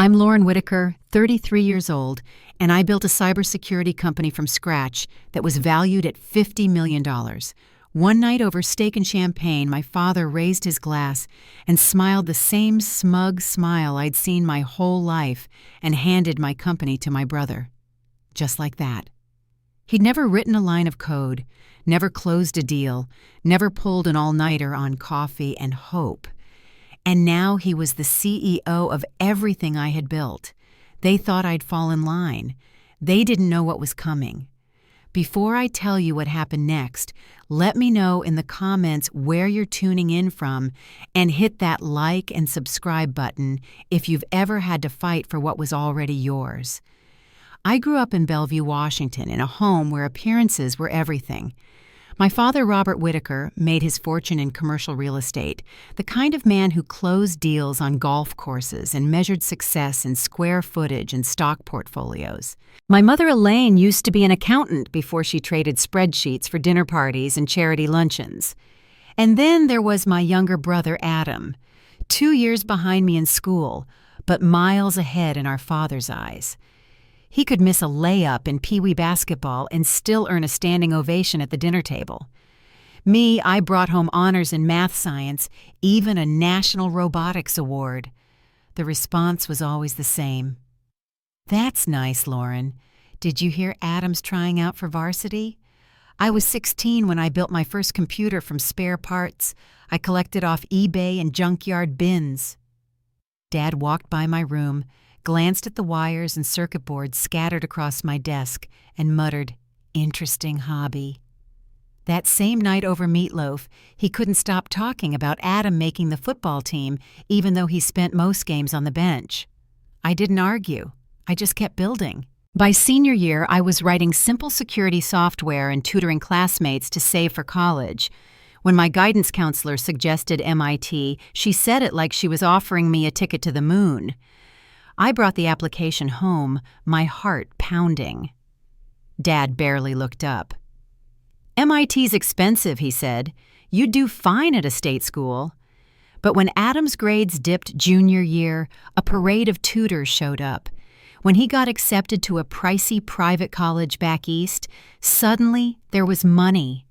I'm Lauren Whitaker, 33 years old, and I built a cybersecurity company from scratch that was valued at $50 million. One night over steak and champagne, my father raised his glass and smiled the same smug smile I'd seen my whole life and handed my company to my brother. Just like that. He'd never written a line of code, never closed a deal, never pulled an all-nighter on coffee and hope. And now he was the CEO of everything I had built. They thought I'd fall in line. They didn't know what was coming. Before I tell you what happened next, let me know in the comments where you're tuning in from and hit that like and subscribe button if you've ever had to fight for what was already yours. I grew up in Bellevue, Washington, in a home where appearances were everything. My father, Robert Whitaker, made his fortune in commercial real estate, the kind of man who closed deals on golf courses and measured success in square footage and stock portfolios. My mother, Elaine, used to be an accountant before she traded spreadsheets for dinner parties and charity luncheons. And then there was my younger brother, Adam, 2 years behind me in school, but miles ahead in our father's eyes. He could miss a layup in Pee Wee basketball and still earn a standing ovation at the dinner table. Me, I brought home honors in math science, even a National Robotics Award. The response was always the same. "That's nice, Lauren. Did you hear Adam's trying out for varsity? I was 16 when I built my first computer from spare parts. I collected off eBay and junkyard bins." Dad walked by my room, glanced at the wires and circuit boards scattered across my desk, and muttered, "Interesting hobby." That same night over meatloaf, he couldn't stop talking about Adam making the football team, even though he spent most games on the bench. I didn't argue. I just kept building. By senior year, I was writing simple security software and tutoring classmates to save for college. When my guidance counselor suggested MIT, she said it like she was offering me a ticket to the moon. I brought the application home, my heart pounding. Dad barely looked up. "MIT's expensive," he said. "You'd do fine at a state school." But when Adam's grades dipped junior year, a parade of tutors showed up. When he got accepted to a pricey private college back east, suddenly there was money.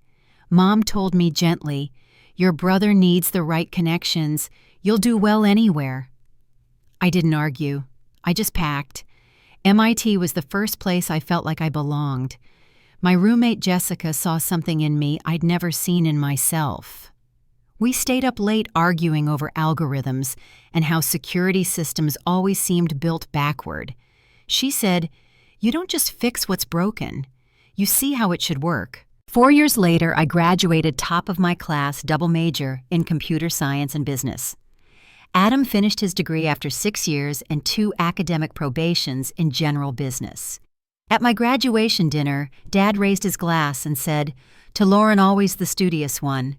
Mom told me gently, "Your brother needs the right connections. You'll do well anywhere." I didn't argue. I just packed. MIT was the first place I felt like I belonged. My roommate Jessica saw something in me I'd never seen in myself. We stayed up late arguing over algorithms and how security systems always seemed built backward. She said, "You don't just fix what's broken. You see how it should work." 4 years later, I graduated top of my class double major in computer science and business. Adam finished his degree after 6 years and 2 academic probations in general business. At my graduation dinner, Dad raised his glass and said, "To Lauren, always the studious one."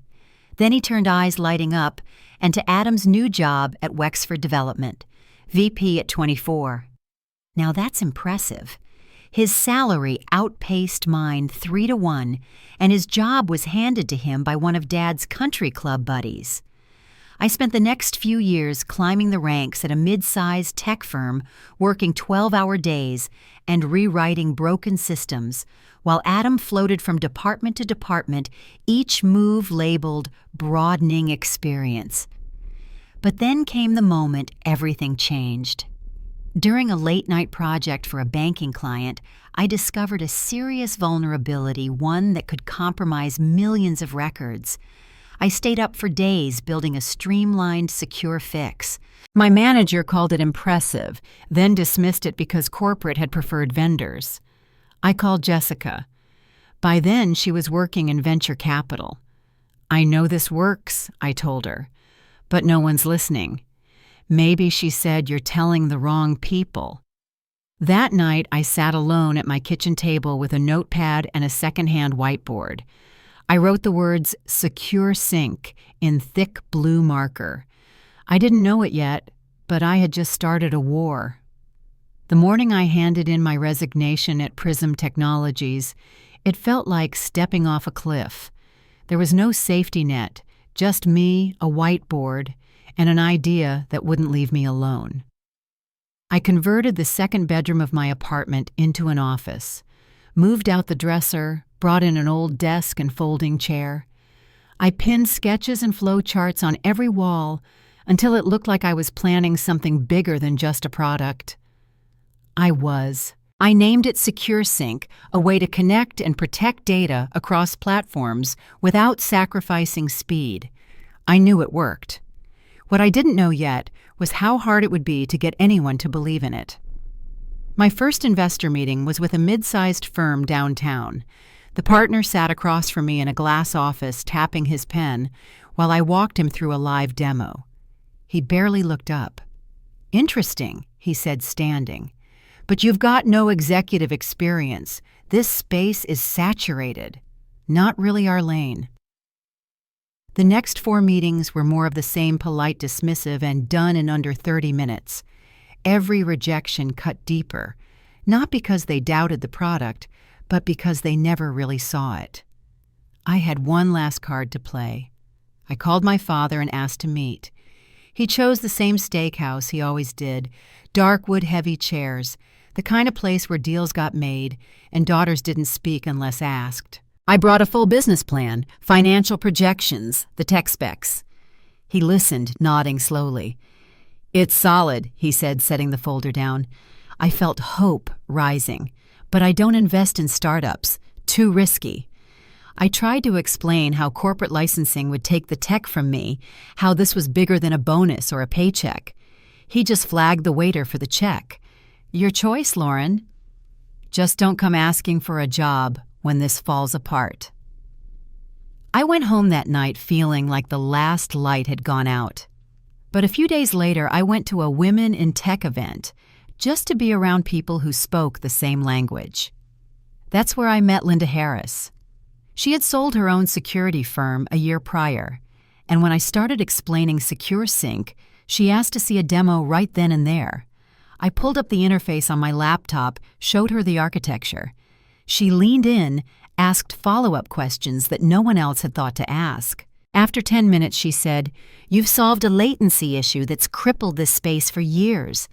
Then he turned eyes lighting up, and to Adam's new job at Wexford Development, VP at 24. Now that's impressive. His salary outpaced mine 3-to-1, and his job was handed to him by one of Dad's country club buddies. I spent the next few years climbing the ranks at a mid-sized tech firm, working 12-hour days and rewriting broken systems, while Adam floated from department to department, each move labeled broadening experience. But then came the moment everything changed. During a late-night project for a banking client, I discovered a serious vulnerability, one that could compromise millions of records. I stayed up for days building a streamlined, secure fix. My manager called it impressive, then dismissed it because corporate had preferred vendors. I called Jessica. By then, she was working in venture capital. "I know this works," I told her, "but no one's listening." "Maybe," she said, "you're telling the wrong people." That night, I sat alone at my kitchen table with a notepad and a secondhand whiteboard. I wrote the words "Secure Sync" in thick blue marker. I didn't know it yet, but I had just started a war. The morning I handed in my resignation at Prism Technologies, it felt like stepping off a cliff. There was no safety net, just me, a whiteboard, and an idea that wouldn't leave me alone. I converted the second bedroom of my apartment into an office, moved out the dresser, brought in an old desk and folding chair. I pinned sketches and flow charts on every wall until it looked like I was planning something bigger than just a product. I named it SecureSync, a way to connect and protect data across platforms without sacrificing speed. I knew it worked. What I didn't know yet was how hard it would be to get anyone to believe in it. My first investor meeting was with a mid-sized firm downtown. The partner sat across from me in a glass office tapping his pen while I walked him through a live demo. He barely looked up. "Interesting," he said, standing. "But you've got no executive experience. This space is saturated. Not really our lane." The next 4 meetings were more of the same polite dismissive and done in under 30 minutes. Every rejection cut deeper, not because they doubted the product, but because they never really saw it. I had one last card to play. I called my father and asked to meet. He chose the same steakhouse he always did, dark wood-heavy chairs, the kind of place where deals got made and daughters didn't speak unless asked. I brought a full business plan, financial projections, the tech specs. He listened, nodding slowly. "It's solid," he said, setting the folder down. I felt hope rising. "But I don't invest in startups. Too risky." I tried to explain how corporate licensing would take the tech from me, how this was bigger than a bonus or a paycheck. He just flagged the waiter for the check. "Your choice, Lauren. Just don't come asking for a job when this falls apart." I went home that night feeling like the last light had gone out. But a few days later, I went to a Women in Tech event just to be around people who spoke the same language. That's where I met Linda Harris. She had sold her own security firm a year prior, and when I started explaining SecureSync, she asked to see a demo right then and there. I pulled up the interface on my laptop, showed her the architecture. She leaned in, asked follow-up questions that no one else had thought to ask. After 10 minutes, she said, "You've solved a latency issue that's crippled this space for years.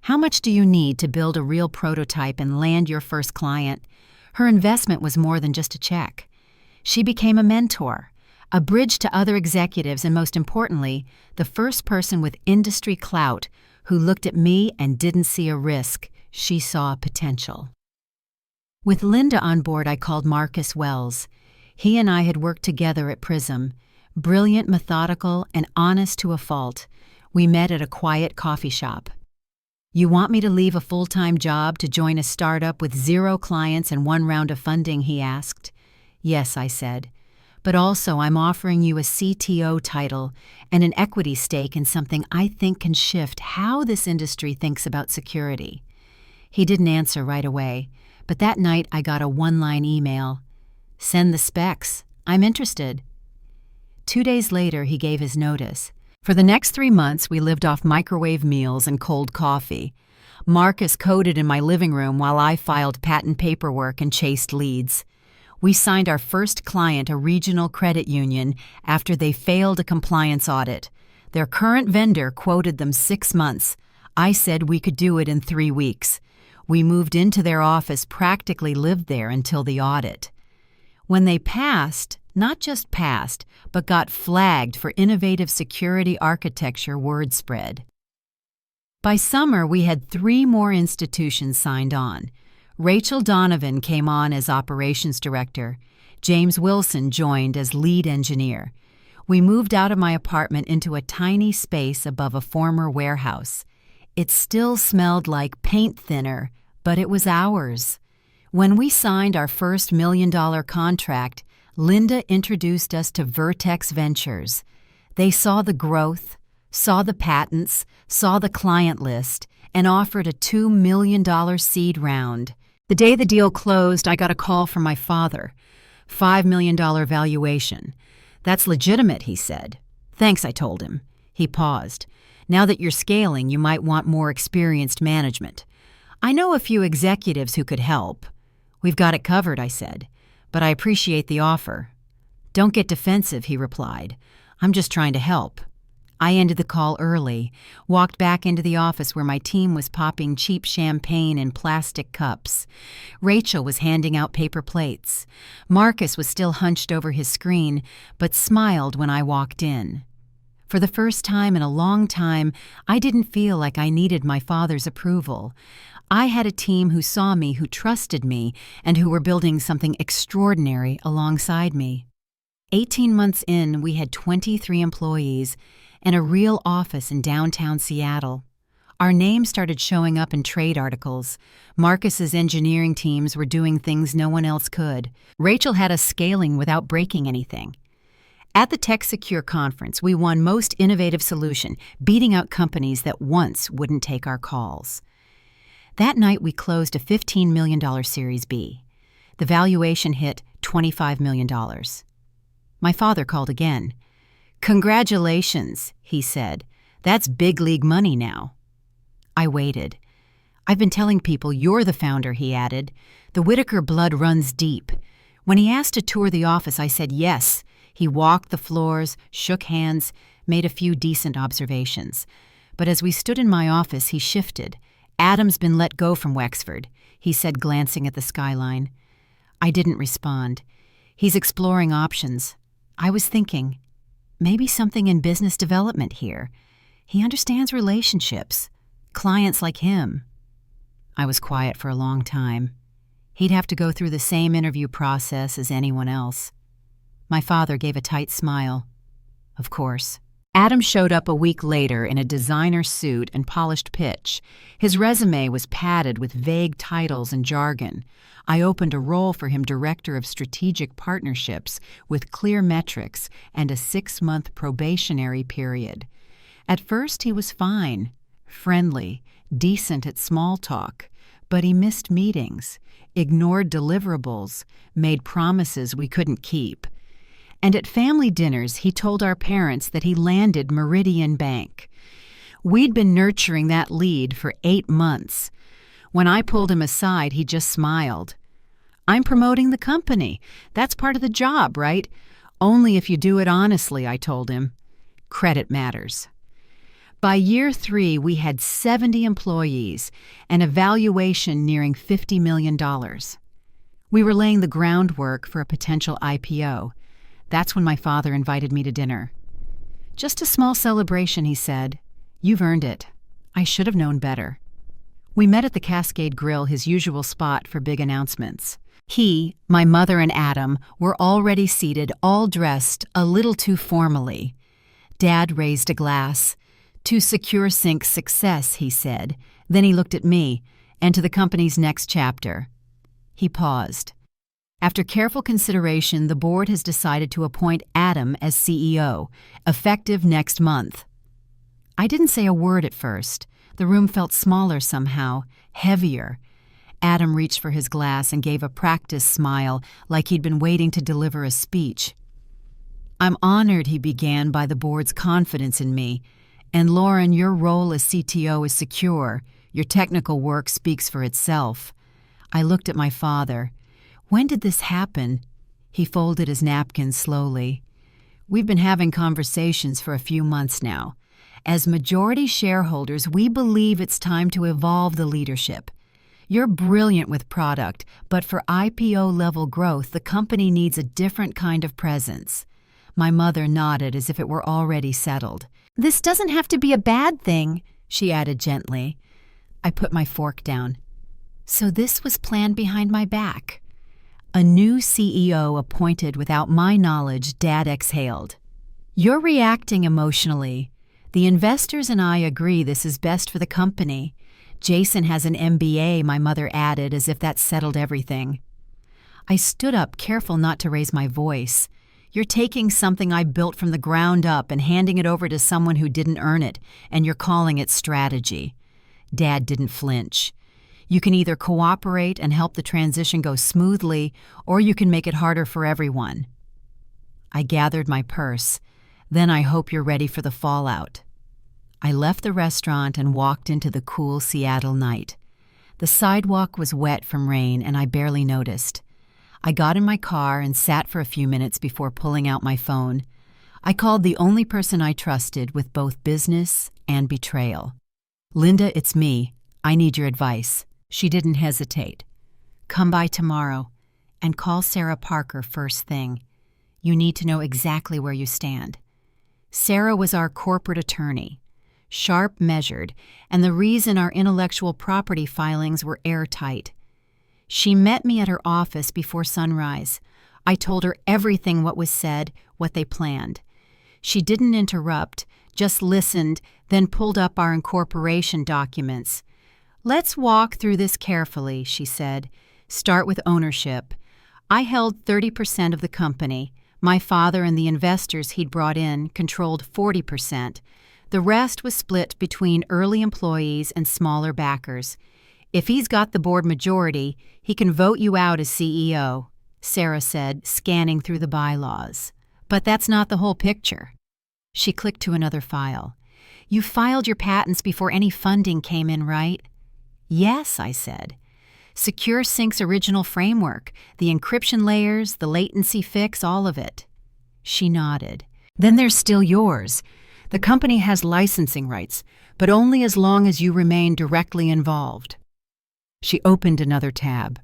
How much do you need to build a real prototype and land your first client?" Her investment was more than just a check. She became a mentor, a bridge to other executives, and most importantly, the first person with industry clout who looked at me and didn't see a risk. She saw potential. With Linda on board, I called Marcus Wells. He and I had worked together at Prism. Brilliant, methodical, and honest to a fault. We met at a quiet coffee shop. "You want me to leave a full-time job to join a startup with 0 clients and 1 round of funding?" he asked. "Yes," I said. "But also I'm offering you a CTO title and an equity stake in something I think can shift how this industry thinks about security." He didn't answer right away, but that night I got a 1-line email. "Send the specs. I'm interested." 2 days later, he gave his notice. For the next 3 months, we lived off microwave meals and cold coffee. Marcus coded in my living room while I filed patent paperwork and chased leads. We signed our first client, a regional credit union, after they failed a compliance audit. Their current vendor quoted them 6 months. I said we could do it in 3 weeks. We moved into their office, practically lived there until the audit. When they passed, not just passed, but got flagged for innovative security architecture, word spread. By summer, we had 3 more institutions signed on. Rachel Donovan came on as operations director. James Wilson joined as lead engineer. We moved out of my apartment into a tiny space above a former warehouse. It still smelled like paint thinner, but it was ours. When we signed our first $1 million contract, Linda introduced us to Vertex Ventures. They saw the growth, saw the patents, saw the client list, and offered a $2 million seed round. The day the deal closed, I got a call from my father. $5 million valuation. "That's legitimate," he said. "Thanks," I told him. He paused. "Now that you're scaling, you might want more experienced management. I know a few executives who could help." "We've got it covered," I said. "But I appreciate the offer." "Don't get defensive," he replied. "I'm just trying to help." I ended the call early, walked back into the office where my team was popping cheap champagne in plastic cups. Rachel was handing out paper plates. Marcus was still hunched over his screen, but smiled when I walked in. For the first time in a long time, I didn't feel like I needed my father's approval. I had a team who saw me, who trusted me, and who were building something extraordinary alongside me. 18 months in, we had 23 employees and a real office in downtown Seattle. Our names started showing up in trade articles. Marcus's engineering teams were doing things no one else could. Rachel had us scaling without breaking anything. At the Tech Secure conference, we won Most Innovative Solution, beating out companies that once wouldn't take our calls. That night, we closed a $15 million Series B. The valuation hit $25 million. My father called again. "Congratulations," he said. "That's big league money now." I waited. "I've been telling people you're the founder," he added. "The Whitaker blood runs deep." When he asked to tour the office, I said yes. He walked the floors, shook hands, made a few decent observations. But as we stood in my office, he shifted. "Adam's been let go from Wexford," he said, glancing at the skyline. I didn't respond. "He's exploring options." I was thinking, maybe something in business development here. He understands relationships, clients like him. I was quiet for a long time. He'd have to go through the same interview process as anyone else. My father gave a tight smile. Of course. Adam showed up a week later in a designer suit and polished pitch. His resume was padded with vague titles and jargon. I opened a role for him, Director of Strategic Partnerships, with clear metrics and a 6-month probationary period. At first he was fine, friendly, decent at small talk, but he missed meetings, ignored deliverables, made promises we couldn't keep. And at family dinners, he told our parents that he landed Meridian Bank. We'd been nurturing that lead for 8 months. When I pulled him aside, he just smiled. "I'm promoting the company. That's part of the job, right? Only if you do it honestly," I told him. Credit matters. By year 3, we had 70 employees and a valuation nearing $50 million. We were laying the groundwork for a potential IPO. That's when my father invited me to dinner. "Just a small celebration," he said. "You've earned it. I should have known better." We met at the Cascade Grill, his usual spot for big announcements. He, my mother, and Adam were already seated, all dressed a little too formally. Dad raised a glass. "To Secure Sync's success," he said. Then he looked at me, and to the company's next chapter. He paused. "After careful consideration, the board has decided to appoint Adam as CEO, effective next month." I didn't say a word at first. The room felt smaller somehow, heavier. Adam reached for his glass and gave a practiced smile, like he'd been waiting to deliver a speech. "I'm honored," he began, "by the board's confidence in me. And Lauren, your role as CTO is secure. Your technical work speaks for itself." I looked at my father. "When did this happen?" He folded his napkin slowly. "We've been having conversations for a few months now. As majority shareholders, we believe it's time to evolve the leadership. You're brilliant with product, but for IPO-level growth, the company needs a different kind of presence." My mother nodded as if it were already settled. "This doesn't have to be a bad thing," she added gently. I put my fork down. So this was planned behind my back. A new CEO appointed without my knowledge, Dad exhaled. "You're reacting emotionally. The investors and I agree this is best for the company. Jason has an MBA," my mother added, as if that settled everything. I stood up, careful not to raise my voice. "You're taking something I built from the ground up and handing it over to someone who didn't earn it, and you're calling it strategy." Dad didn't flinch. "You can either cooperate and help the transition go smoothly, or you can make it harder for everyone." I gathered my purse. "Then I hope you're ready for the fallout." I left the restaurant and walked into the cool Seattle night. The sidewalk was wet from rain, and I barely noticed. I got in my car and sat for a few minutes before pulling out my phone. I called the only person I trusted with both business and betrayal. "Linda, it's me. I need your advice." She didn't hesitate. "Come by tomorrow and call Sarah Parker first thing. You need to know exactly where you stand." Sarah was our corporate attorney, sharp measured, and the reason our intellectual property filings were airtight. She met me at her office before sunrise. I told her everything what was said, what they planned. She didn't interrupt, just listened, then pulled up our incorporation documents. "Let's walk through this carefully," she said. "Start with ownership. I held 30% of the company. My father and the investors he'd brought in controlled 40%. The rest was split between early employees and smaller backers. If he's got the board majority, he can vote you out as CEO," Sarah said, scanning through the bylaws. "But that's not the whole picture." She clicked to another file. "You filed your patents before any funding came in, right?" "Yes," I said. "Secure Sync's original framework, the encryption layers, the latency fix, all of it." She nodded. "Then there's still yours. The company has licensing rights, but only as long as you remain directly involved." She opened another tab.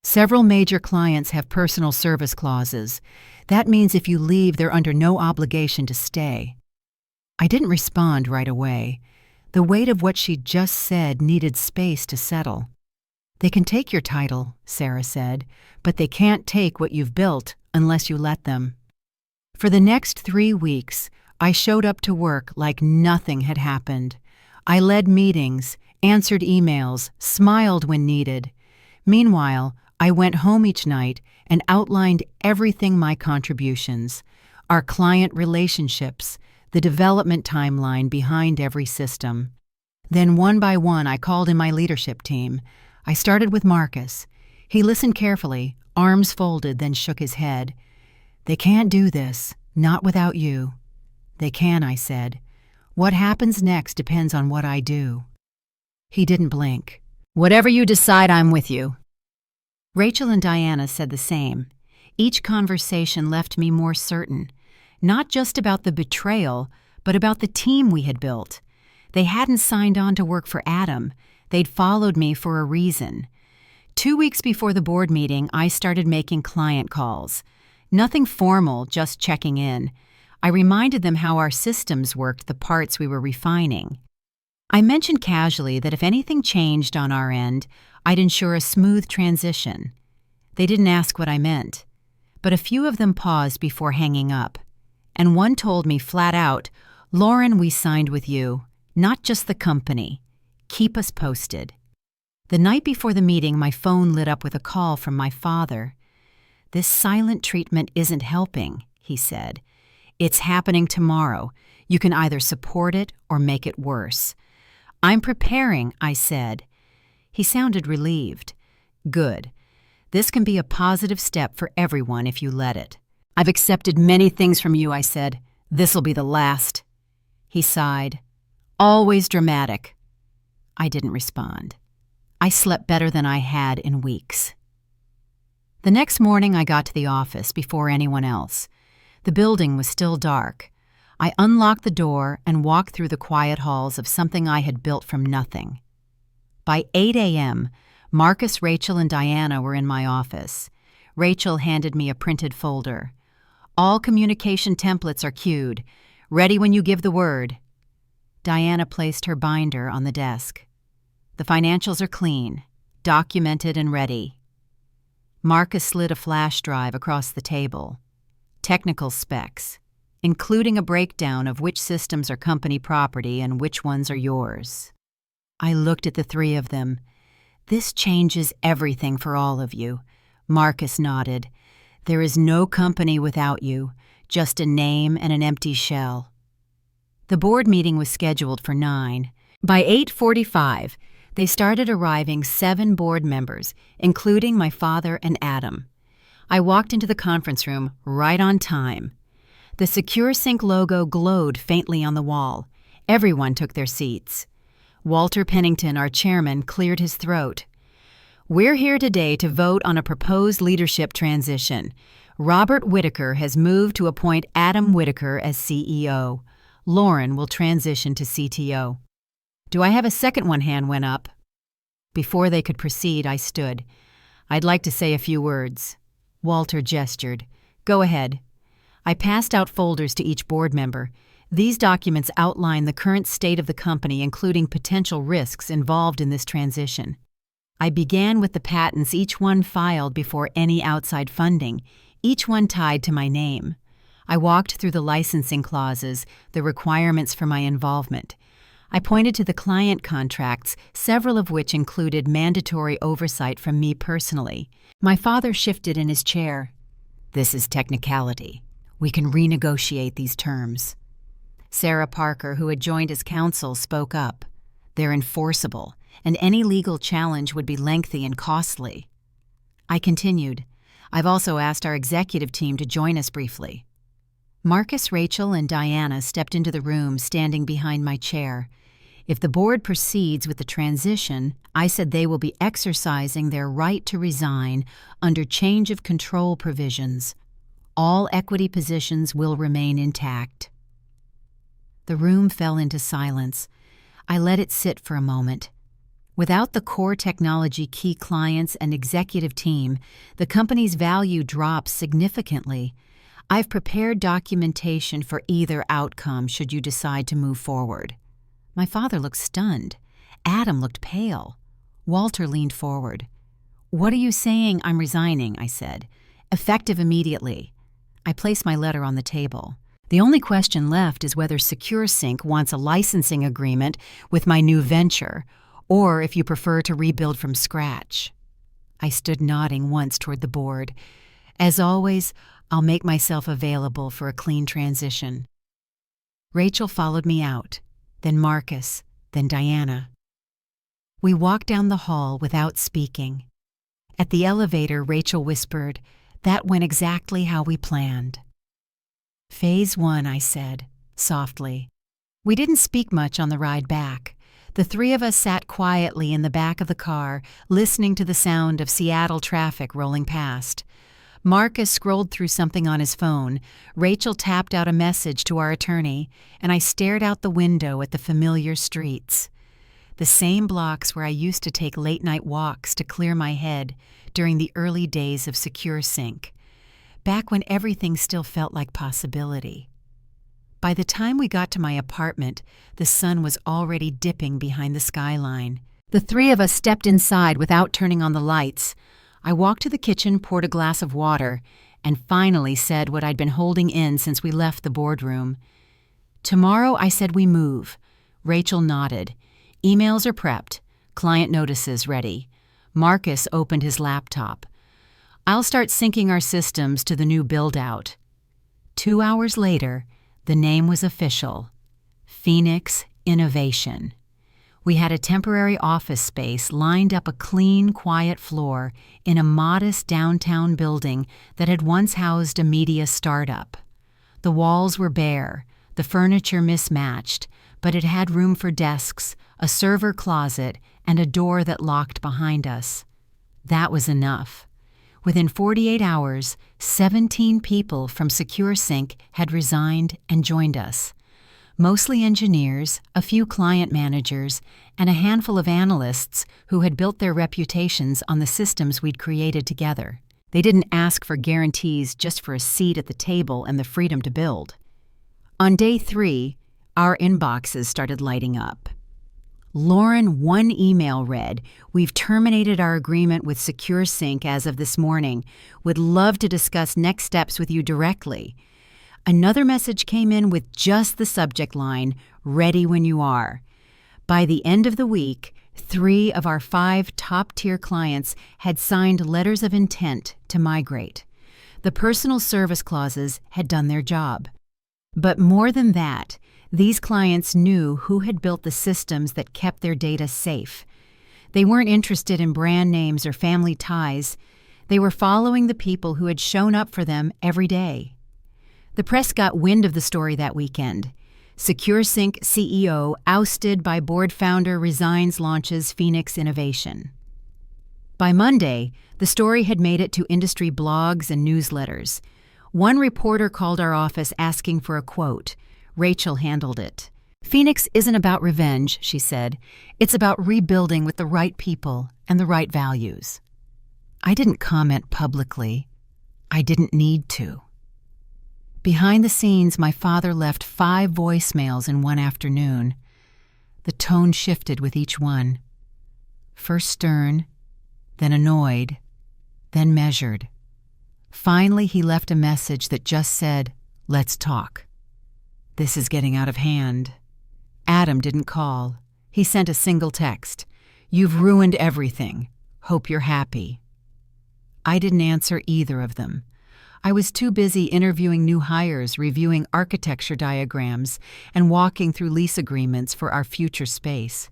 "Several major clients have personal service clauses. That means if you leave, they're under no obligation to stay." I didn't respond right away. The weight of what she'd just said needed space to settle. "They can take your title," Sarah said, "but they can't take what you've built unless you let them." For the next 3 weeks, I showed up to work like nothing had happened. I led meetings, answered emails, smiled when needed. Meanwhile, I went home each night and outlined everything my contributions, our client relationships, the development timeline behind every system. Then one by one I called in my leadership team. I started with Marcus. He listened carefully, arms folded, then shook his head. "They can't do this, not without you." "They can," I said. "What happens next depends on what I do." He didn't blink. "Whatever you decide, I'm with you." Rachel and Diana said the same. Each conversation left me more certain, not just about the betrayal, but about the team we had built. They hadn't signed on to work for Adam. They'd followed me for a reason. 2 weeks before the board meeting, I started making client calls. Nothing formal, just checking in. I reminded them how our systems worked, the parts we were refining. I mentioned casually that if anything changed on our end, I'd ensure a smooth transition. They didn't ask what I meant, but a few of them paused before hanging up. And one told me flat out, "Lauren, we signed with you, not just the company. Keep us posted." The night before the meeting, my phone lit up with a call from my father. "This silent treatment isn't helping," he said. "It's happening tomorrow. You can either support it or make it worse." "I'm preparing," I said. He sounded relieved. "Good. This can be a positive step for everyone if you let it." "I've accepted many things from you," I said. "This'll be the last." He sighed. "Always dramatic." I didn't respond. I slept better than I had in weeks. The next morning I got to the office before anyone else. The building was still dark. I unlocked the door and walked through the quiet halls of something I had built from nothing. By 8 a.m., Marcus, Rachel, and Diana were in my office. Rachel handed me a printed folder. "All communication templates are queued. Ready when you give the word." Diana placed her binder on the desk. "The financials are clean, documented and ready." Marcus slid a flash drive across the table. "Technical specs, including a breakdown of which systems are company property and which ones are yours." I looked at the three of them. "This changes everything for all of you." Marcus nodded. "There is no company without you, just a name and an empty shell." The board meeting was scheduled for 9. By 8:45, they started arriving 7 board members, including my father and Adam. I walked into the conference room right on time. The Secure Sync logo glowed faintly on the wall. Everyone took their seats. Walter Pennington, our chairman, cleared his throat. "We're here today to vote on a proposed leadership transition. Robert Whitaker has moved to appoint Adam Whitaker as CEO. Lauren will transition to CTO. Do I have a second one? Hand went up. Before they could proceed, I stood. I'd like to say a few words. Walter gestured. Go ahead. I passed out folders to each board member. These documents outline the current state of the company, including potential risks involved in this transition. I began with the patents, each one filed before any outside funding, each one tied to my name. I walked through the licensing clauses, the requirements for my involvement. I pointed to the client contracts, several of which included mandatory oversight from me personally. My father shifted in his chair. This is technicality. We can renegotiate these terms. Sarah Parker, who had joined as counsel, spoke up. They're enforceable, and any legal challenge would be lengthy and costly. I continued. I've also asked our executive team to join us briefly. Marcus, Rachel, and Diana stepped into the room, standing behind my chair. If the board proceeds with the transition, I said they will be exercising their right to resign under change of control provisions. All equity positions will remain intact. The room fell into silence. I let it sit for a moment. Without the core technology key clients and executive team, the company's value drops significantly. I've prepared documentation for either outcome should you decide to move forward. My father looked stunned. Adam looked pale. Walter leaned forward. What are you saying? I'm resigning, I said. Effective immediately. I placed my letter on the table. The only question left is whether SecureSync wants a licensing agreement with my new venture, or if you prefer to rebuild from scratch. I stood nodding once toward the board. As always, I'll make myself available for a clean transition. Rachel followed me out, then Marcus, then Diana. We walked down the hall without speaking. At the elevator, Rachel whispered, "That went exactly how we planned." Phase 1, I said, softly. We didn't speak much on the ride back. The three of us sat quietly in the back of the car, listening to the sound of Seattle traffic rolling past. Marcus scrolled through something on his phone. Rachel tapped out a message to our attorney, and I stared out the window at the familiar streets. The same blocks where I used to take late-night walks to clear my head during the early days of SecureSync, back when everything still felt like possibility. By the time we got to my apartment, the sun was already dipping behind the skyline. The three of us stepped inside without turning on the lights. I walked to the kitchen, poured a glass of water, and finally said what I'd been holding in since we left the boardroom. Tomorrow, I said, we move. Rachel nodded. Emails are prepped. Client notices ready. Marcus opened his laptop. I'll start syncing our systems to the new build-out. 2 hours later, the name was official. Phoenix Innovation. We had a temporary office space lined up a clean, quiet floor in a modest downtown building that had once housed a media startup. The walls were bare, the furniture mismatched, but it had room for desks, a server closet, and a door that locked behind us. That was enough. Within 48 hours, 17 people from SecureSync had resigned and joined us. Mostly engineers, a few client managers, and a handful of analysts who had built their reputations on the systems we'd created together. They didn't ask for guarantees just for a seat at the table and the freedom to build. On day 3, our inboxes started lighting up. Lauren, one email read, "We've terminated our agreement with SecureSync as of this morning. Would love to discuss next steps with you directly." Another message came in with just the subject line, "Ready when you are." By the end of the week, 3 of our 5 top-tier clients had signed letters of intent to migrate. The personal service clauses had done their job. But more than that, these clients knew who had built the systems that kept their data safe. They weren't interested in brand names or family ties. They were following the people who had shown up for them every day. The press got wind of the story that weekend. SecureSync CEO ousted by board founder resigns launches Phoenix Innovation. By Monday, the story had made it to industry blogs and newsletters. One reporter called our office asking for a quote. Rachel handled it. "Phoenix isn't about revenge," she said. "It's about rebuilding with the right people and the right values." I didn't comment publicly. I didn't need to. Behind the scenes, my father left 5 voicemails in one afternoon. The tone shifted with each one. First stern, then annoyed, then measured. Finally, he left a message that just said, "Let's talk. This is getting out of hand." Adam didn't call. He sent a single text. "You've ruined everything. Hope you're happy." I didn't answer either of them. I was too busy interviewing new hires, reviewing architecture diagrams, and walking through lease agreements for our future space.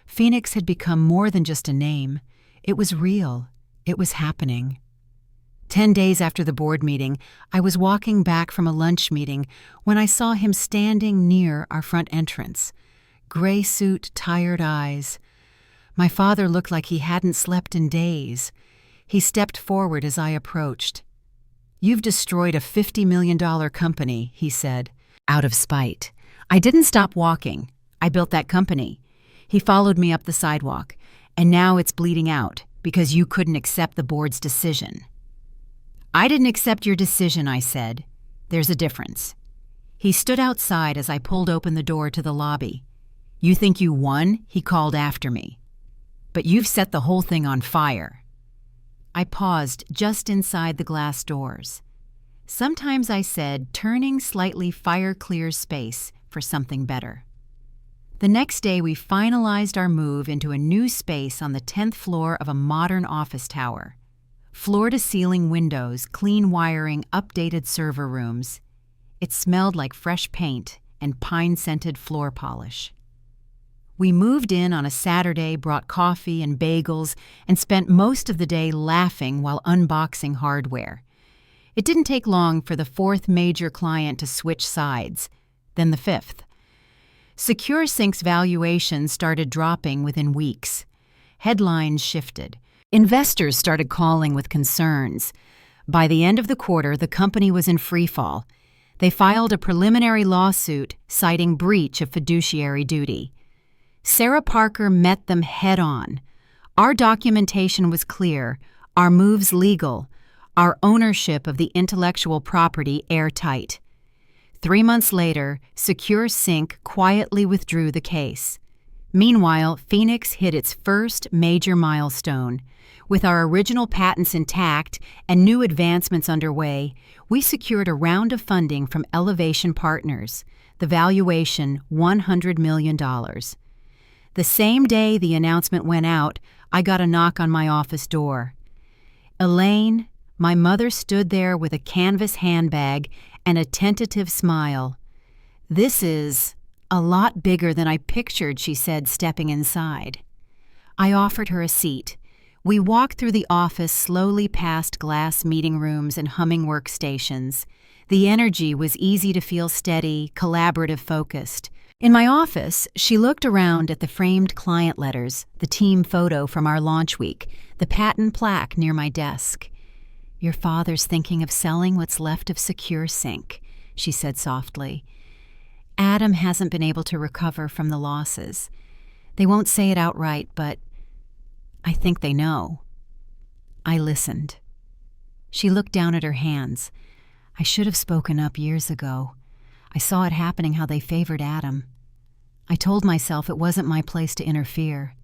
Phoenix had become more than just a name. It was real. It was happening. 10 days after the board meeting, I was walking back from a lunch meeting when I saw him standing near our front entrance. Gray suit, tired eyes. My father looked like he hadn't slept in days. He stepped forward as I approached. "You've destroyed a $50 million company," he said, out of spite. I didn't stop walking. I built that company. He followed me up the sidewalk, and now it's bleeding out because you couldn't accept the board's decision. "I didn't accept your decision," I said. "There's a difference." He stood outside as I pulled open the door to the lobby. "You think you won?" he called after me. "But you've set the whole thing on fire." I paused just inside the glass doors. Sometimes, I said, turning slightly fire clears space for something better. The next day, we finalized our move into a new space on the 10th floor of a modern office tower. Floor-to-ceiling windows, clean wiring, updated server rooms. It smelled like fresh paint and pine-scented floor polish. We moved in on a Saturday, brought coffee and bagels, and spent most of the day laughing while unboxing hardware. It didn't take long for the 4th major client to switch sides, then the 5th. SecureSync's valuation started dropping within weeks. Headlines shifted. Investors started calling with concerns. By the end of the quarter, the company was in freefall. They filed a preliminary lawsuit citing breach of fiduciary duty. Sarah Parker met them head-on. Our documentation was clear, our moves legal, our ownership of the intellectual property airtight. 3 months later, SecureSync quietly withdrew the case. Meanwhile, Phoenix hit its first major milestone. With our original patents intact and new advancements underway, we secured a round of funding from Elevation Partners, the valuation $100 million. The same day the announcement went out, I got a knock on my office door. Elaine, my mother, stood there with a canvas handbag and a tentative smile. "This is a lot bigger than I pictured," she said, stepping inside. I offered her a seat. We walked through the office, slowly past glass meeting rooms and humming workstations. The energy was easy to feel, steady, collaborative, focused. In my office, she looked around at the framed client letters, the team photo from our launch week, the patent plaque near my desk. "Your father's thinking of selling what's left of SecureSync," she said softly. "Adam hasn't been able to recover from the losses. They won't say it outright, but I think they know." I listened. She looked down at her hands. "I should have spoken up years ago. I saw it happening how they favored Adam. I told myself it wasn't my place to interfere."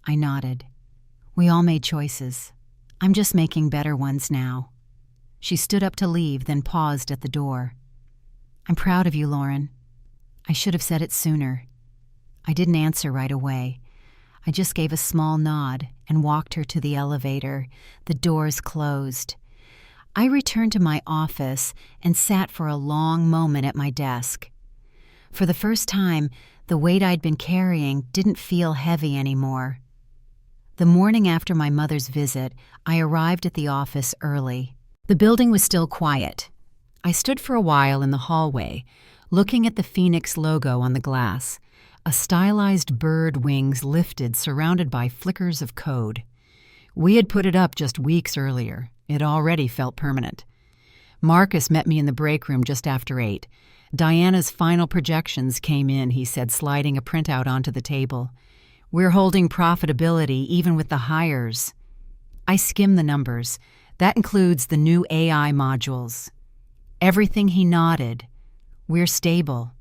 I nodded. "We all made choices. I'm just making better ones now." She stood up to leave, then paused at the door. "I'm proud of you, Lauren. I should have said it sooner." I didn't answer right away. I just gave a small nod and walked her to the elevator. The doors closed. I returned to my office and sat for a long moment at my desk. For the first time, the weight I'd been carrying didn't feel heavy anymore. The morning after my mother's visit, I arrived at the office early. The building was still quiet. I stood for a while in the hallway, looking at the Phoenix logo on the glass, a stylized bird wings lifted surrounded by flickers of code. We had put it up just weeks earlier. It already felt permanent. Marcus met me in the break room just after 8. Diana's final projections came in, he said, sliding a printout onto the table. We're holding profitability even with the hires. I skimmed the numbers. That includes the new AI modules. Everything he nodded. We're stable.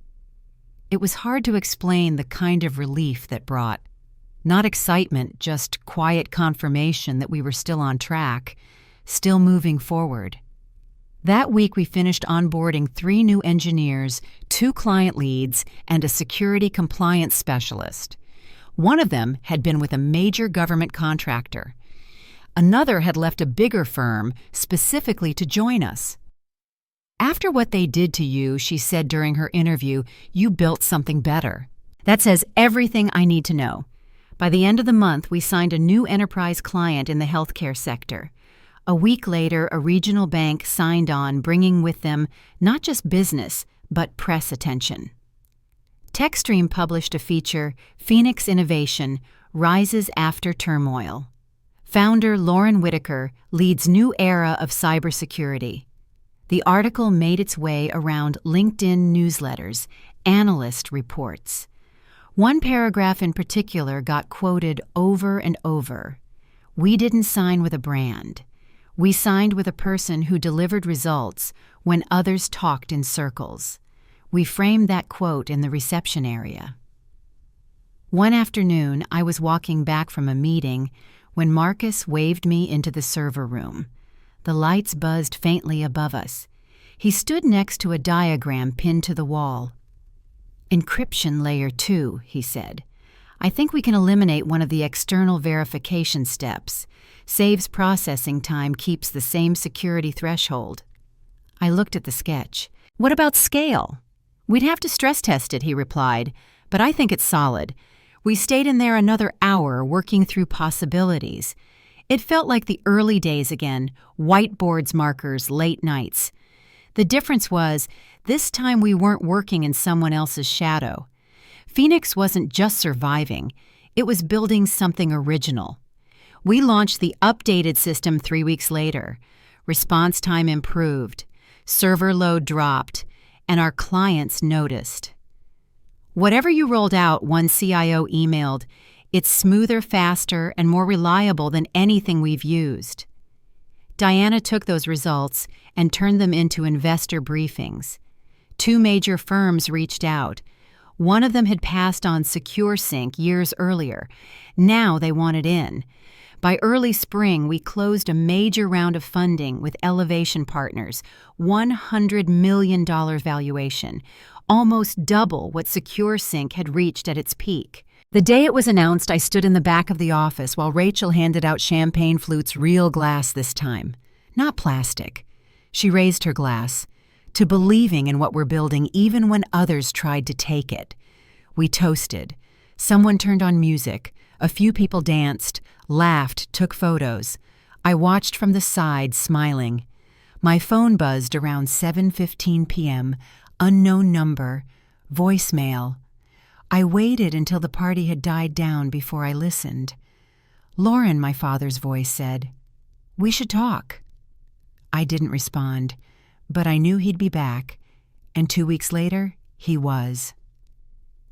It was hard to explain the kind of relief that brought. Not excitement, just quiet confirmation that we were still on track, still moving forward. That week we finished onboarding 3 new engineers, 2 client leads, and a security compliance specialist. One of them had been with a major government contractor. Another had left a bigger firm specifically to join us. After what they did to you, she said during her interview, you built something better. That says everything I need to know. By the end of the month, we signed a new enterprise client in the healthcare sector. A week later, a regional bank signed on, bringing with them not just business, but press attention. TechStream published a feature, Phoenix Innovation, Rises After Turmoil. Founder Lauren Whitaker leads new era of cybersecurity. The article made its way around LinkedIn newsletters, analyst reports. One paragraph in particular got quoted over and over. We didn't sign with a brand. We signed with a person who delivered results when others talked in circles. We framed that quote in the reception area. One afternoon, I was walking back from a meeting when Marcus waved me into the server room. The lights buzzed faintly above us. He stood next to a diagram pinned to the wall. Encryption layer 2, he said. I think we can eliminate one of the external verification steps. Saves processing time, keeps the same security threshold. I looked at the sketch. What about scale? We'd have to stress test it, he replied, but I think it's solid. We stayed in there another hour working through possibilities. It felt like the early days again, whiteboards, markers, late nights. The difference was, this time we weren't working in someone else's shadow. Phoenix wasn't just surviving, it was building something original. We launched the updated system 3 weeks later. Response time improved, server load dropped, and our clients noticed. Whatever you rolled out, one CIO emailed, it's smoother, faster, and more reliable than anything we've used. Diana took those results and turned them into investor briefings. 2 major firms reached out. One of them had passed on SecureSync years earlier. Now they wanted in. By early spring, we closed a major round of funding with Elevation Partners, $100 million valuation, almost double what SecureSync had reached at its peak. The day it was announced, I stood in the back of the office while Rachel handed out champagne flutes, real glass this time, not plastic. She raised her glass, to believing in what we're building even when others tried to take it. We toasted. Someone turned on music. A few people danced, laughed, took photos. I watched from the side, smiling. My phone buzzed around 7:15 p.m., unknown number, voicemail. I waited until the party had died down before I listened. Lauren, my father's voice said, "We should talk." I didn't respond, but I knew he'd be back, and 2 weeks later, he was.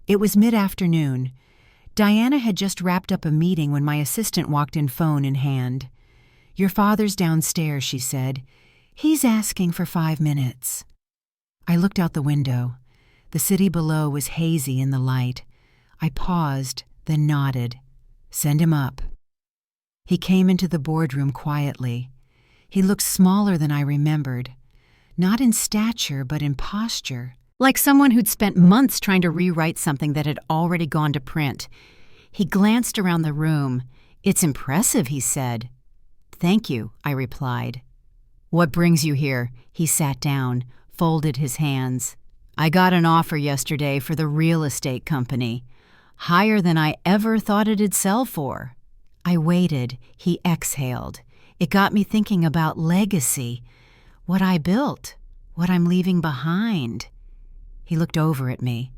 It was mid-afternoon. Diana had just wrapped up a meeting when my assistant walked in, phone in hand. "Your father's downstairs," she said. "He's asking for 5 minutes." I looked out the window. The city below was hazy in the light. I paused, then nodded. "Send him up." He came into the boardroom quietly. He looked smaller than I remembered. Not in stature, but in posture. Like someone who'd spent months trying to rewrite something that had already gone to print. He glanced around the room. "It's impressive," he said. "Thank you," I replied. "What brings you here?" He sat down, folded his hands. "I got an offer yesterday for the real estate company. Higher than I ever thought it'd sell for." I waited. He exhaled. It got me thinking about legacy. What I built. What I'm leaving behind. He looked over at me.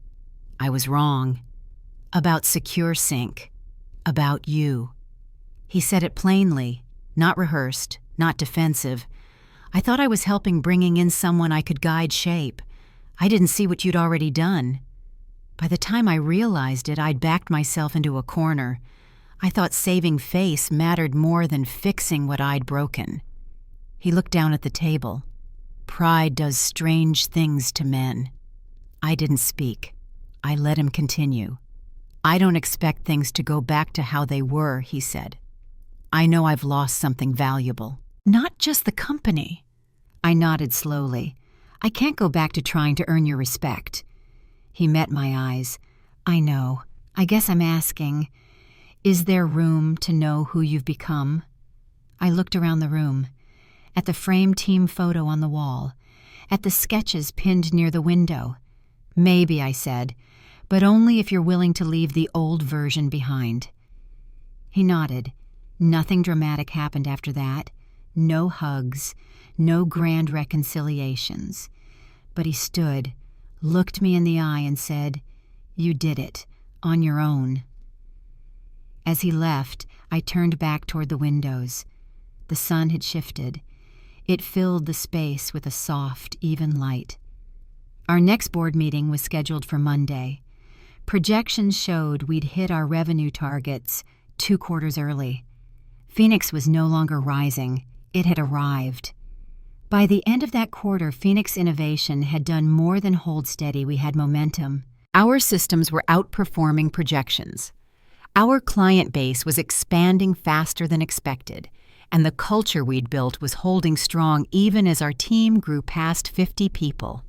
"I was wrong. About SecureSync. About you." He said it plainly, not rehearsed, not defensive. I thought I was helping bringing in someone I could guide shape. I didn't see what you'd already done. By the time I realized it, I'd backed myself into a corner. I thought saving face mattered more than fixing what I'd broken. He looked down at the table. Pride does strange things to men. I didn't speak. I let him continue. I don't expect things to go back to how they were, he said. I know I've lost something valuable. Not just the company. I nodded slowly. I can't go back to trying to earn your respect. He met my eyes. I know. I guess I'm asking, is there room to know who you've become? I looked around the room, at the framed team photo on the wall, at the sketches pinned near the window. Maybe, I said, but only if you're willing to leave the old version behind. He nodded. Nothing dramatic happened after that. No hugs, no grand reconciliations. But he stood, looked me in the eye and said, "You did it, on your own." As he left, I turned back toward the windows. The sun had shifted. It filled the space with a soft, even light. Our next board meeting was scheduled for Monday. Projections showed we'd hit our revenue targets 2 quarters early. Phoenix was no longer rising. It had arrived. By the end of that quarter, Phoenix Innovation had done more than hold steady. We had momentum. Our systems were outperforming projections. Our client base was expanding faster than expected, and the culture we'd built was holding strong even as our team grew past 50 people.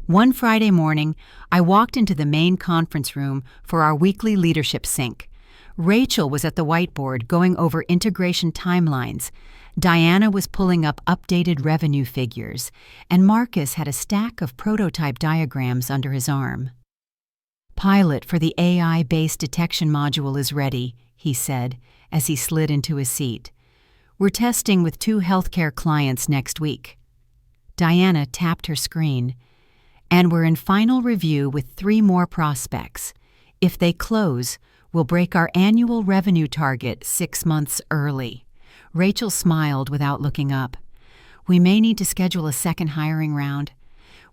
One Friday morning, I walked into the main conference room for our weekly leadership sync. Rachel was at the whiteboard going over integration timelines. Diana was pulling up updated revenue figures, and Marcus had a stack of prototype diagrams under his arm. "Pilot for the AI-based detection module is ready," he said as he slid into his seat. "We're testing with 2 healthcare clients next week." Diana tapped her screen. "And we're in final review with 3 more prospects. If they close, we'll break our annual revenue target 6 months early." Rachel smiled without looking up. "We may need to schedule a second hiring round."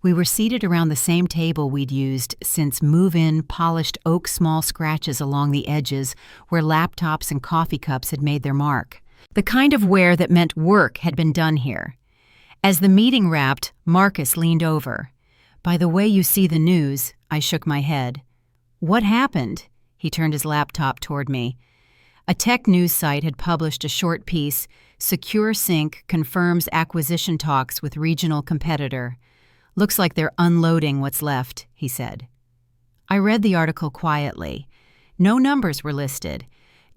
We were seated around the same table we'd used since move-in polished oak small scratches along the edges where laptops and coffee cups had made their mark. The kind of wear that meant work had been done here. As the meeting wrapped, Marcus leaned over. "By the way you see the news," I shook my head. "What happened?" He turned his laptop toward me. A tech news site had published a short piece, "Secure Sync confirms acquisition talks with regional competitor. Looks like they're unloading what's left," he said. I read the article quietly. No numbers were listed,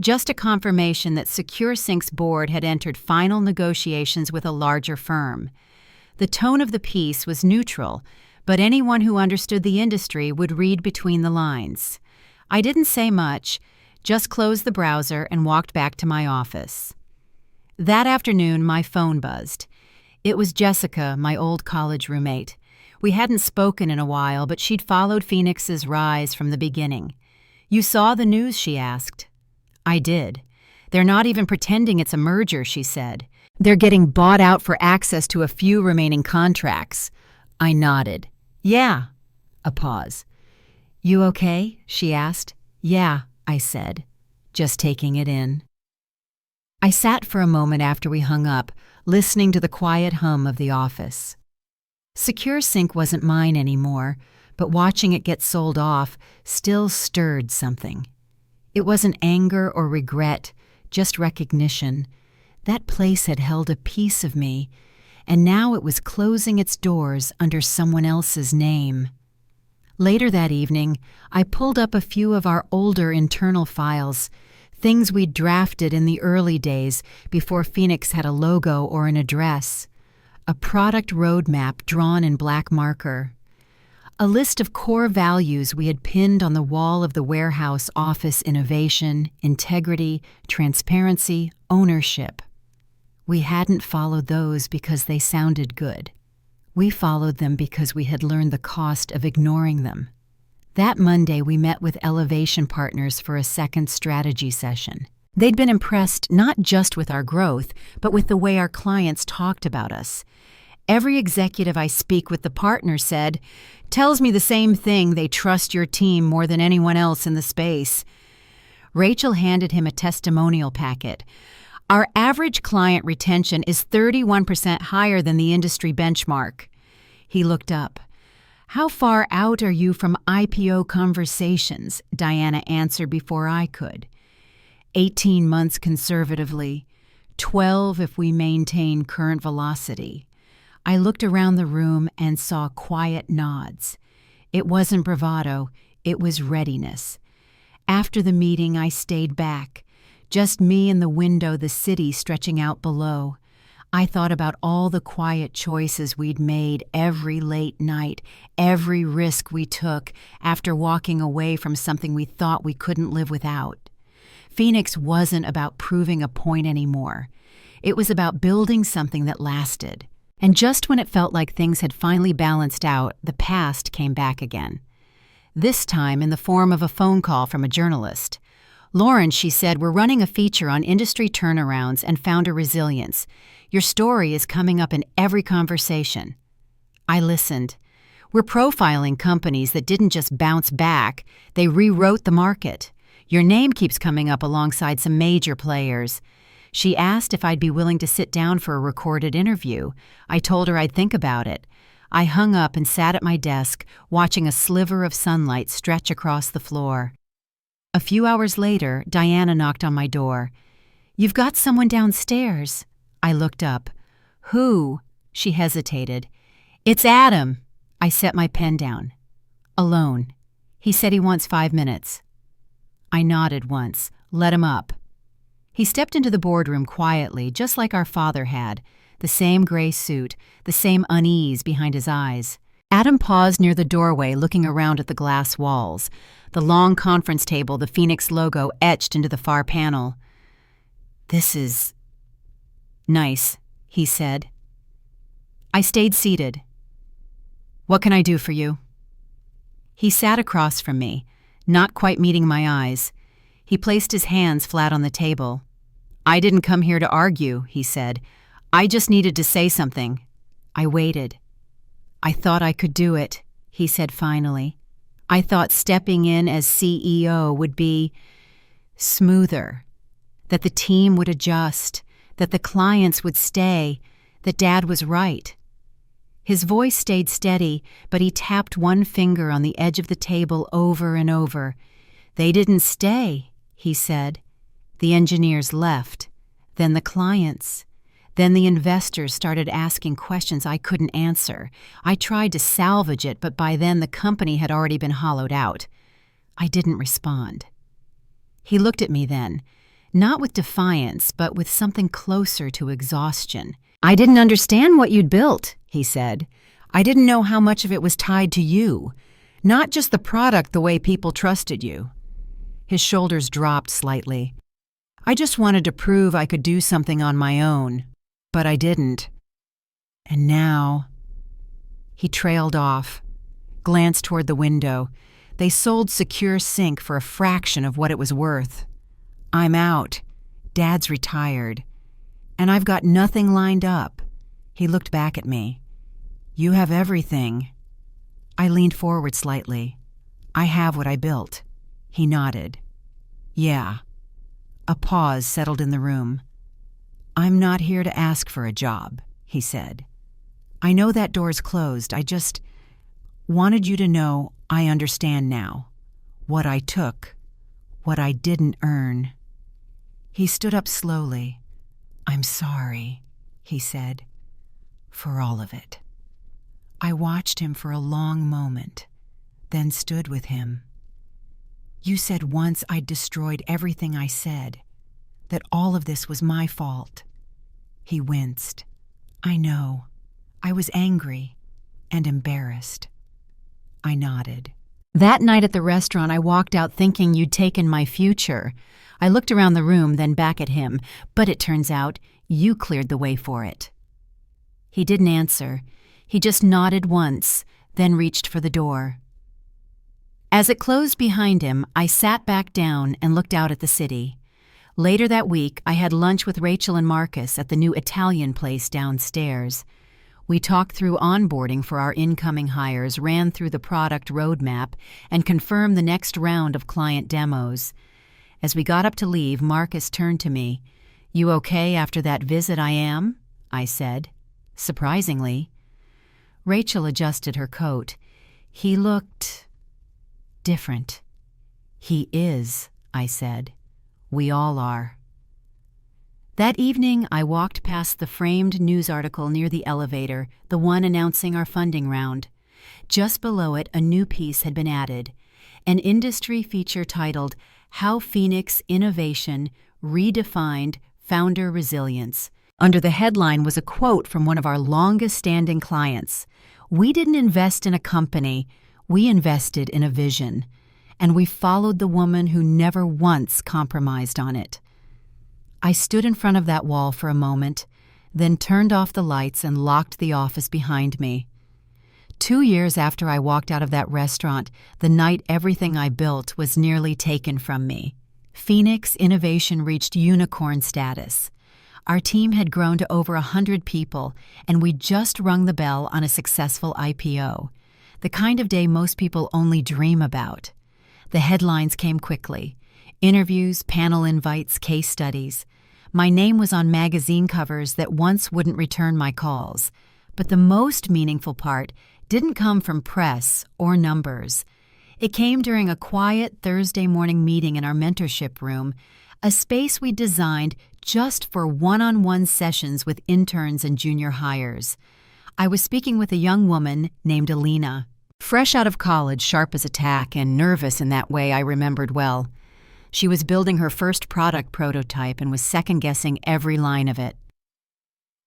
just a confirmation that Secure Sync's board had entered final negotiations with a larger firm. The tone of the piece was neutral, but anyone who understood the industry would read between the lines. I didn't say much, just closed the browser and walked back to my office. That afternoon, my phone buzzed. It was Jessica, my old college roommate. We hadn't spoken in a while, but she'd followed Phoenix's rise from the beginning. "You saw the news?" she asked. I did. "They're not even pretending it's a merger," she said. "They're getting bought out for access to a few remaining contracts." I nodded. "Yeah." A pause. "You okay?" she asked. "Yeah," I said, just taking it in. I sat for a moment after we hung up, listening to the quiet hum of the office. Secure Sync wasn't mine anymore, but watching it get sold off still stirred something. It wasn't anger or regret, just recognition. That place had held a piece of me, and now it was closing its doors under someone else's name. Later that evening, I pulled up a few of our older internal files, things we'd drafted in the early days before Phoenix had a logo or an address. A product roadmap drawn in black marker. A list of core values we had pinned on the wall of the warehouse: office innovation, integrity, transparency, ownership. We hadn't followed those because they sounded good. We followed them because we had learned the cost of ignoring them. That Monday, we met with Elevation Partners for a second strategy session. They'd been impressed not just with our growth, but with the way our clients talked about us. Every executive I speak with, the partner said, tells me the same thing: they trust your team more than anyone else in the space. Rachel handed him a testimonial packet. Our average client retention is 31% higher than the industry benchmark. He looked up. How far out are you from IPO conversations? Diana answered before I could. 18 months conservatively, 12 if we maintain current velocity. I looked around the room and saw quiet nods. It wasn't bravado, it was readiness. After the meeting, I stayed back. Just me and the window, the city stretching out below. I thought about all the quiet choices we'd made every late night, every risk we took after walking away from something we thought we couldn't live without. Phoenix wasn't about proving a point anymore. It was about building something that lasted. And just when it felt like things had finally balanced out, the past came back again. This time in the form of a phone call from a journalist. Lauren, she said, we're running a feature on industry turnarounds and founder resilience. Your story is coming up in every conversation. I listened. We're profiling companies that didn't just bounce back, they rewrote the market. Your name keeps coming up alongside some major players. She asked if I'd be willing to sit down for a recorded interview. I told her I'd think about it. I hung up and sat at my desk, watching a sliver of sunlight stretch across the floor. A few hours later, Diana knocked on my door. You've got someone downstairs. I looked up. Who? She hesitated. It's Adam. I set my pen down. Alone. He said he wants 5 minutes. I nodded once. Let him up. He stepped into the boardroom quietly, just like our father had. The same gray suit, the same unease behind his eyes. Adam paused near the doorway, looking around at the glass walls. The long conference table, the Phoenix logo etched into the far panel. This is nice, he said. I stayed seated. What can I do for you? He sat across from me, not quite meeting my eyes. He placed his hands flat on the table. I didn't come here to argue, he said. I just needed to say something. I waited. I thought I could do it, he said finally. I thought stepping in as CEO would be smoother, that the team would adjust, that the clients would stay, that Dad was right. His voice stayed steady, but he tapped one finger on the edge of the table over and over. They didn't stay, he said. The engineers left, then the clients. Then the investors started asking questions I couldn't answer. I tried to salvage it, but by then the company had already been hollowed out. I didn't respond. He looked at me then, not with defiance, but with something closer to exhaustion. I didn't understand what you'd built, he said. I didn't know how much of it was tied to you, not just the product the way people trusted you. His shoulders dropped slightly. I just wanted to prove I could do something on my own. But I didn't. And now... He trailed off, glanced toward the window. They sold Secure Sync for a fraction of what it was worth. I'm out. Dad's retired. And I've got nothing lined up. He looked back at me. You have everything. I leaned forward slightly. I have what I built. He nodded. Yeah. A pause settled in the room. I'm not here to ask for a job, he said. I know that door's closed. I just wanted you to know I understand now. What I took, what I didn't earn. He stood up slowly. I'm sorry, he said, for all of it. I watched him for a long moment, then stood with him. You said once I'd destroyed everything I said, that all of this was my fault. He winced. I know. I was angry and embarrassed. I nodded. That night at the restaurant, I walked out thinking you'd taken my future. I looked around the room, then back at him, but it turns out you cleared the way for it. He didn't answer. He just nodded once, then reached for the door. As it closed behind him, I sat back down and looked out at the city. Later that week, I had lunch with Rachel and Marcus at the new Italian place downstairs. We talked through onboarding for our incoming hires, ran through the product roadmap, and confirmed the next round of client demos. As we got up to leave, Marcus turned to me. "You okay after that visit, I am?" I said. Surprisingly. Rachel adjusted her coat. "He looked different." "He is," I said. "We all are." That evening, I walked past the framed news article near the elevator, the one announcing our funding round. Just below it, a new piece had been added, an industry feature titled, "How Phoenix Innovation Redefined Founder Resilience." Under the headline was a quote from one of our longest-standing clients. "We didn't invest in a company, we invested in a vision. And we followed the woman who never once compromised on it." I stood in front of that wall for a moment, then turned off the lights and locked the office behind me. 2 years after I walked out of that restaurant, the night everything I built was nearly taken from me. Phoenix Innovation reached unicorn status. Our team had grown to over 100 people, and we just rung the bell on a successful IPO, the kind of day most people only dream about. The headlines came quickly. Interviews, panel invites, case studies. My name was on magazine covers that once wouldn't return my calls. But the most meaningful part didn't come from press or numbers. It came during a quiet Thursday morning meeting in our mentorship room, a space we designed just for one-on-one sessions with interns and junior hires. I was speaking with a young woman named Alina. Fresh out of college, sharp as a tack, and nervous in that way I remembered well. She was building her first product prototype and was second-guessing every line of it.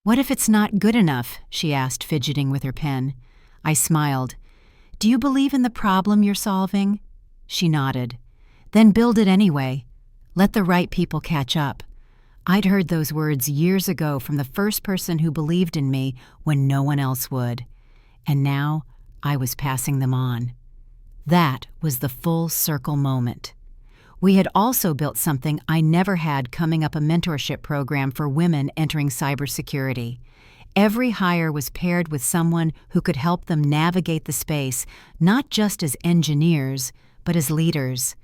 "What if it's not good enough?" she asked, fidgeting with her pen. I smiled. "Do you believe in the problem you're solving?" She nodded. "Then build it anyway. Let the right people catch up." I'd heard those words years ago from the first person who believed in me when no one else would. And now I was passing them on. That was the full circle moment. We had also built something I never had coming up, a mentorship program for women entering cybersecurity. Every hire was paired with someone who could help them navigate the space, not just as engineers, but as leaders.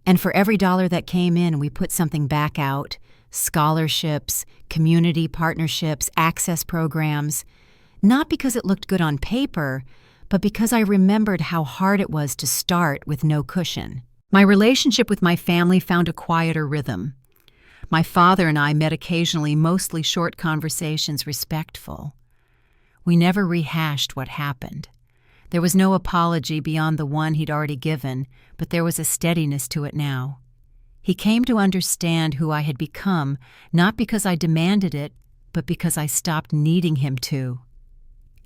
And for every dollar that came in, we put something back out: scholarships, community partnerships, access programs. Not because it looked good on paper, but because I remembered how hard it was to start with no cushion. My relationship with my family found a quieter rhythm. My father and I met occasionally, mostly short conversations, respectful. We never rehashed what happened. There was no apology beyond the one he'd already given, but there was a steadiness to it now. He came to understand who I had become, not because I demanded it, but because I stopped needing him to.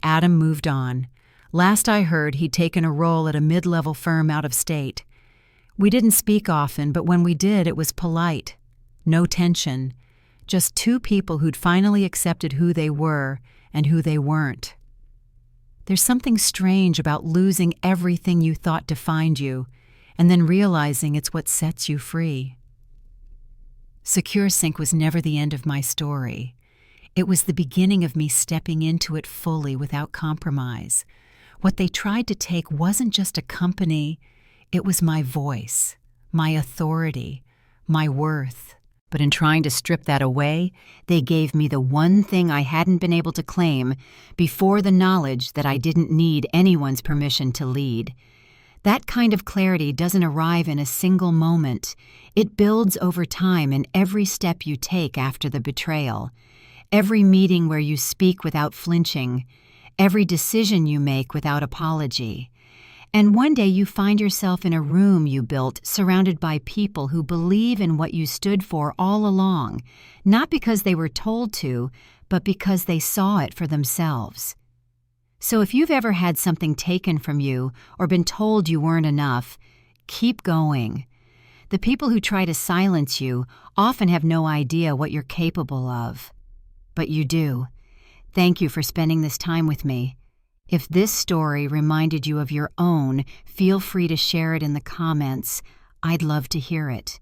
Adam moved on. Last I heard, he'd taken a role at a mid-level firm out of state. We didn't speak often, but when we did, it was polite. No tension. Just two people who'd finally accepted who they were and who they weren't. There's something strange about losing everything you thought defined you, and then realizing it's what sets you free. SecureSync was never the end of my story. It was the beginning of me stepping into it fully without compromise. What they tried to take wasn't just a company, it was my voice, my authority, my worth. But in trying to strip that away, they gave me the one thing I hadn't been able to claim before: the knowledge that I didn't need anyone's permission to lead. That kind of clarity doesn't arrive in a single moment. It builds over time in every step you take after the betrayal, every meeting where you speak without flinching, every decision you make without apology. And one day you find yourself in a room you built, surrounded by people who believe in what you stood for all along, not because they were told to, but because they saw it for themselves. So if you've ever had something taken from you or been told you weren't enough, keep going. The people who try to silence you often have no idea what you're capable of. But you do. Thank you for spending this time with me. If this story reminded you of your own, feel free to share it in the comments. I'd love to hear it.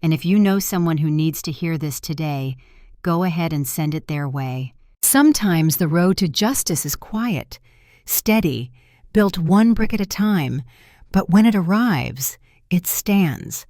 And if you know someone who needs to hear this today, go ahead and send it their way. Sometimes the road to justice is quiet, steady, built one brick at a time, but when it arrives, it stands.